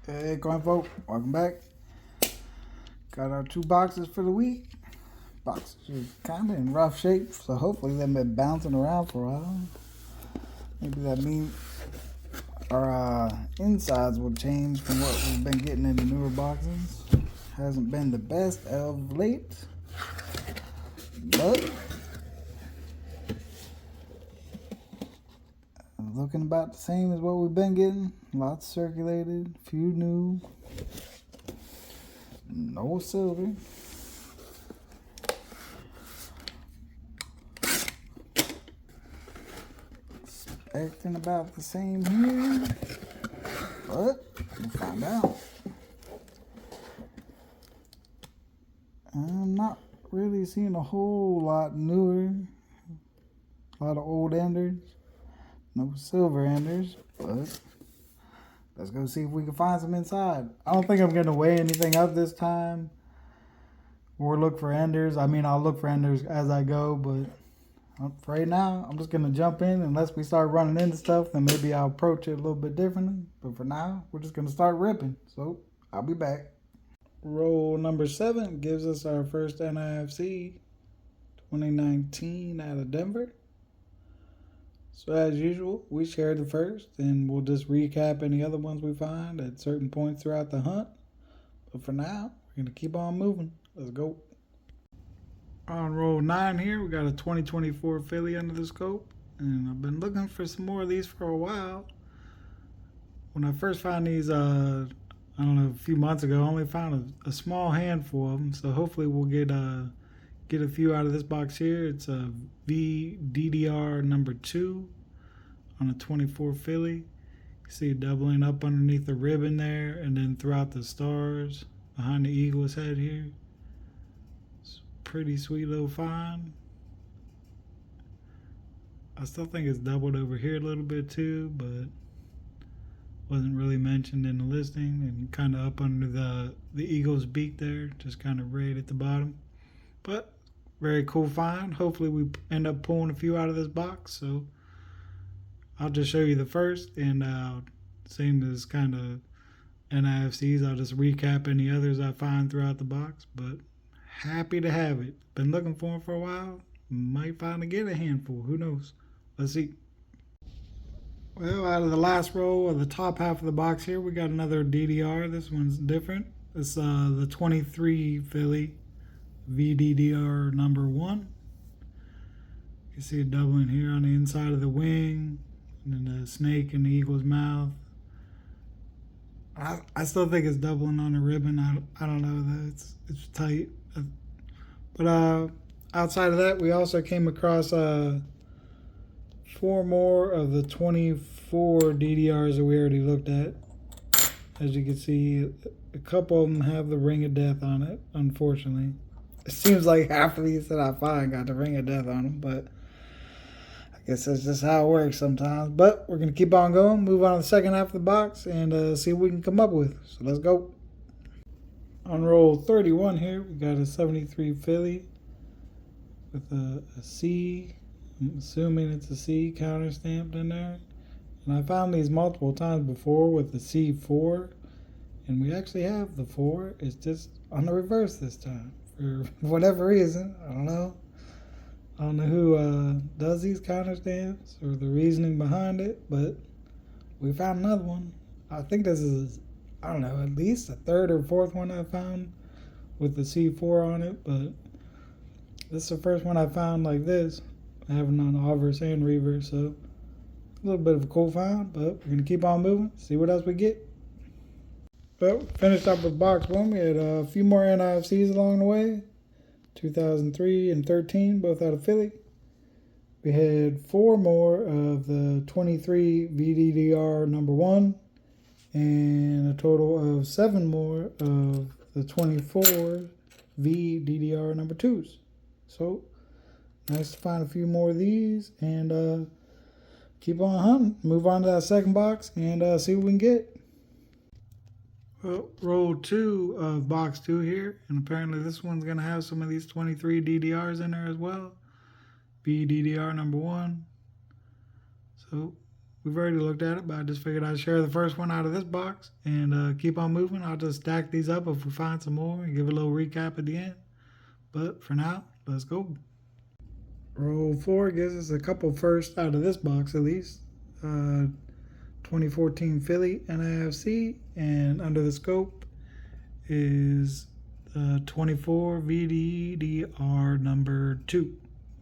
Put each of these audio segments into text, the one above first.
Hey, coin folk, welcome back. Got our 2 boxes for the week. Boxes are kind of in rough shape, so hopefully they've been bouncing around for a while. Maybe that means our insides will change from what we've been getting in the newer boxes. Hasn't been the best of late, but looking about the same as what we've been getting. Lots circulated, few new, no silver. Acting about the same here, but we'll find out. I'm not really seeing a whole lot newer. A lot of old enders, no silver enders, but let's go see if we can find some inside. I don't think I'm going to weigh anything up this time or look for enders. I mean, I'll look for enders as I go, but for right now, I'm just going to jump in. Unless we start running into stuff, then maybe I'll approach it a little bit differently. But for now, we're just going to start ripping. So I'll be back. Roll number 7 gives us our first NIFC 2019 out of Denver. So as usual, we share the first, and we'll just recap any other ones we find at certain points throughout the hunt. But for now, we're going to keep on moving. Let's go. On roll 9 here, we got a 2024 Philly under the scope, and I've been looking for some more of these for a while. When I first found these, I don't know, a few months ago, I only found a small handful of them, so hopefully we'll get a few out of this box here. It's a DDR number 2 on a 24 Philly. You see it doubling up underneath the ribbon there, and then throughout the stars behind the eagle's head here. Pretty sweet little find. I still think it's doubled over here a little bit too, but wasn't really mentioned in the listing, and kind of up under the eagle's beak there, just kind of right at the bottom. But very cool find. Hopefully we end up pulling a few out of this box. So I'll just show you the first, and same as kind of NIFCs, I'll just recap any others I find throughout the box. But happy to have it. Been looking for them for a while. Might finally get a handful. Who knows? Let's see. Well, out of the last row of the top half of the box here, we got another DDR. This one's different. It's the 23 Philly VDDR number 1. You can see it doubling here on the inside of the wing, and then the snake in the eagle's mouth. I still think it's doubling on the ribbon. I don't know though. It's tight. But outside of that, we also came across 4 more of the 24 DDRs that we already looked at. As you can see, a couple of them have the ring of death on it, unfortunately. It seems like half of these that I find got the ring of death on them, but I guess that's just how it works sometimes. But we're going to keep on going, move on to the second half of the box, and see what we can come up with. So let's go. On roll 31 here, we got a 73 Philly with a C. I'm assuming it's a C counter stamped in there. And I found these multiple times before with the C4. And we actually have the 4. It's just on the reverse this time. For whatever reason, I don't know. I don't know who does these counter stamps or the reasoning behind it, but we found another one. I think this is, I don't know, at least a 3rd or 4th one I found with the C4 on it, but this is the first one I found like this. I have it on obverse and reverse, so a little bit of a cool find, but we're going to keep on moving, see what else we get. Well, finished up with box 1. We had a few more NIFCs along the way. 2003 and 13, both out of Philly. We had 4 more of the 23 VDDR number 1, and a total of 7 more of the 24 VDDR number 2s. So, nice to find a few more of these, and keep on hunting. Move on to that second box, and see what we can get. Well, roll 2 of box 2 here, and apparently this one's going to have some of these 23 DDRs in there as well. VDDR number 1. So, we've already looked at it, but I just figured I'd share the first one out of this box and keep on moving. I'll just stack these up if we find some more and give a little recap at the end. But for now, let's go. Roll 4 gives us a couple firsts out of this box at least. 2014 Philly NIFC, and under the scope is 24 VDR number 2.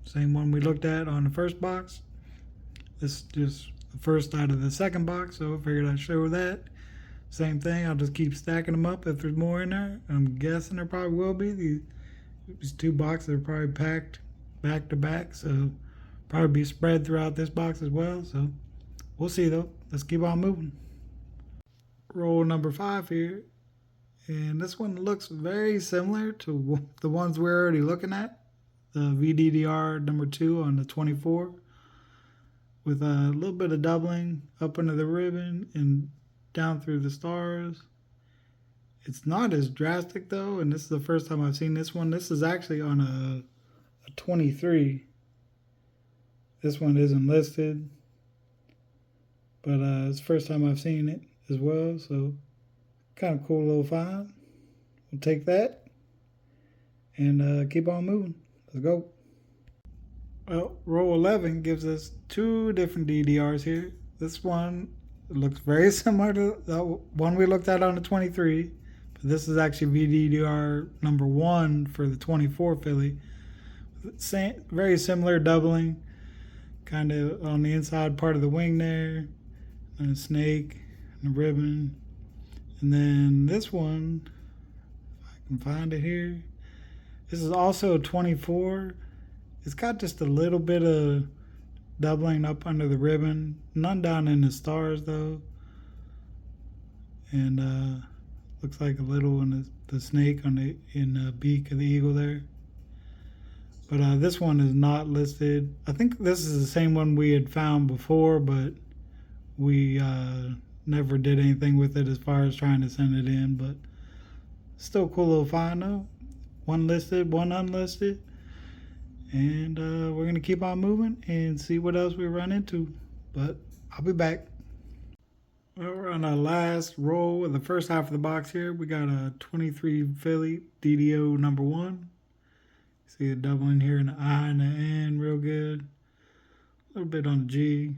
Same one we looked at on the first box. This is just the first out of the second box, so I figured I'd show that. Same thing, I'll just keep stacking them up if there's more in there. I'm guessing there probably will be. These two boxes are probably packed back to back, so probably be spread throughout this box as well. So we'll see though. Let's keep on moving. Roll number 5 here. And this one looks very similar to the ones we're already looking at. The VDDR number 2 on the 24. With a little bit of doubling up under the ribbon and down through the stars. It's not as drastic though, and this is the first time I've seen this one. This is actually on a 23. This one isn't listed, but it's the first time I've seen it as well, so kind of cool little find. We'll take that and keep on moving. Let's go. Well, row 11 gives us 2 different DDRs here. This one looks very similar to the one we looked at on the 23, but this is actually VDDR number 1 for the 24 Philly. Same, very similar doubling, kind of on the inside part of the wing there, and a snake, and a ribbon. And then this one, if I can find it here, this is also a 24. It's got just a little bit of doubling up under the ribbon, none down in the stars though, and looks like a little in the snake on the beak of the eagle there. But this one is not listed. I think this is the same one we had found before, but we never did anything with it as far as trying to send it in. But still a cool little find though. One listed, one unlisted. And we're going to keep on moving and see what else we run into. But I'll be back. Well, we're on our last roll of the first half of the box here. We got a 23 Philly DDO number 1. See it doubling here in the I and the N real good. A little bit on the G.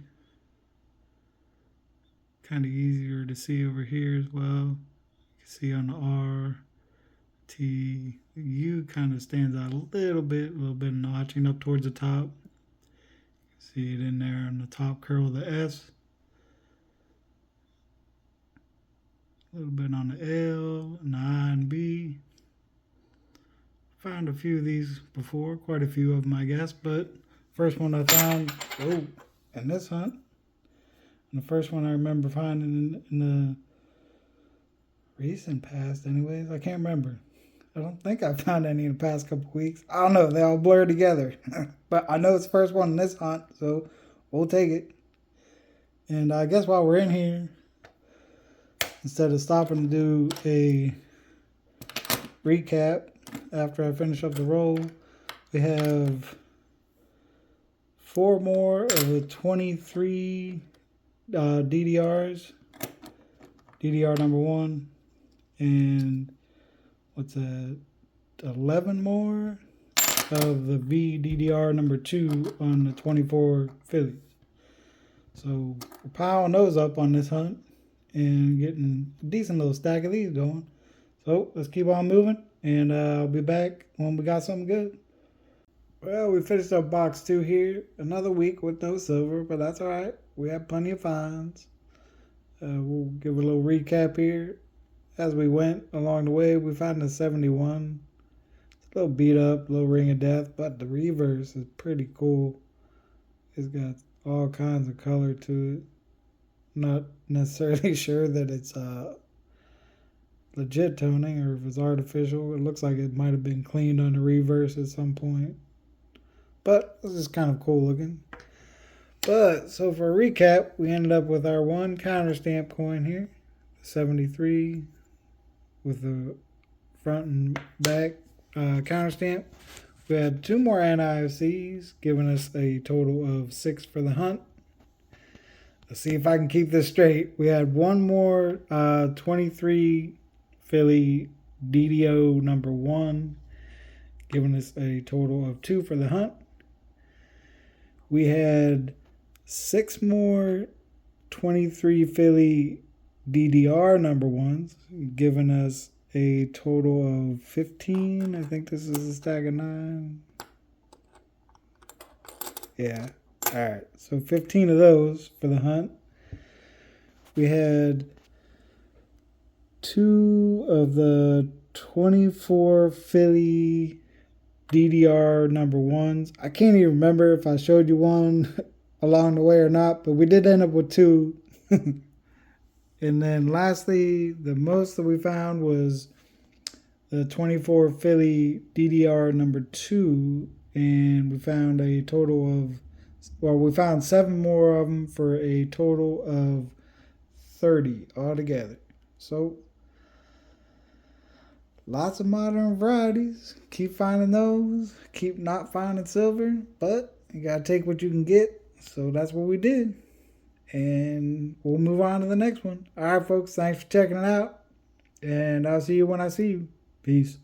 Kind of easier to see over here as well. You can see on the R, T, the U kind of stands out a little bit of notching up towards the top. See it in there on the top curl of the S. A little bit on the L and the I and B. Found a few of these before, quite a few of them I guess, but first one I found, in this hunt. And the first one I remember finding in the recent past anyways, I can't remember. I don't think I found any in the past couple weeks. I don't know, they all blur together. But I know it's the first one in this hunt, so we'll take it. And I guess while we're in here, instead of stopping to do a recap after I finish up the roll, we have 4 more of the 23 DDRs. DDR number 1. And what's that? 11 more of the VDDR number 2 on the 24 Phillies. So we're piling those up on this hunt and getting a decent little stack of these going. So let's keep on moving, and I'll be back when we got something good. Well, we finished up box 2 here. Another week with no silver, but that's all right. We have plenty of finds. We'll give a little recap here. As we went along the way, we found a 71. It's a little beat up, a little ring of death, but the reverse is pretty cool. It's got all kinds of color to it. Not necessarily sure that it's legit toning or if it's artificial. It looks like it might have been cleaned on the reverse at some point. But this is kind of cool looking. But so for a recap, we ended up with our 1 counter stamp coin here, 73, with the front and back counter stamp. We had 2 more NIFCs, giving us a total of 6 for the hunt. let's see if I can keep this straight. We had one more 23 Philly DDO number 1, giving us a total of 2 for the hunt. We had 6 more 23 Philly DDR number 1s, giving us a total of 15. I think this is a stack of 9. Yeah. All right. So 15 of those for the hunt. We had 2 of the 24 Philly DDR number 1s. I can't even remember if I showed you one along the way or not, but we did end up with 2. And then lastly, the most that we found was the 24 Philly DDR number 2, and we found a total of, well, we found 7 more of them for a total of 30 altogether. So lots of modern varieties. Keep finding those. Keep not finding silver, but you gotta take what you can get. So that's what we did. And we'll move on to the next one. All right, folks, thanks for checking it out. And I'll see you when I see you. Peace.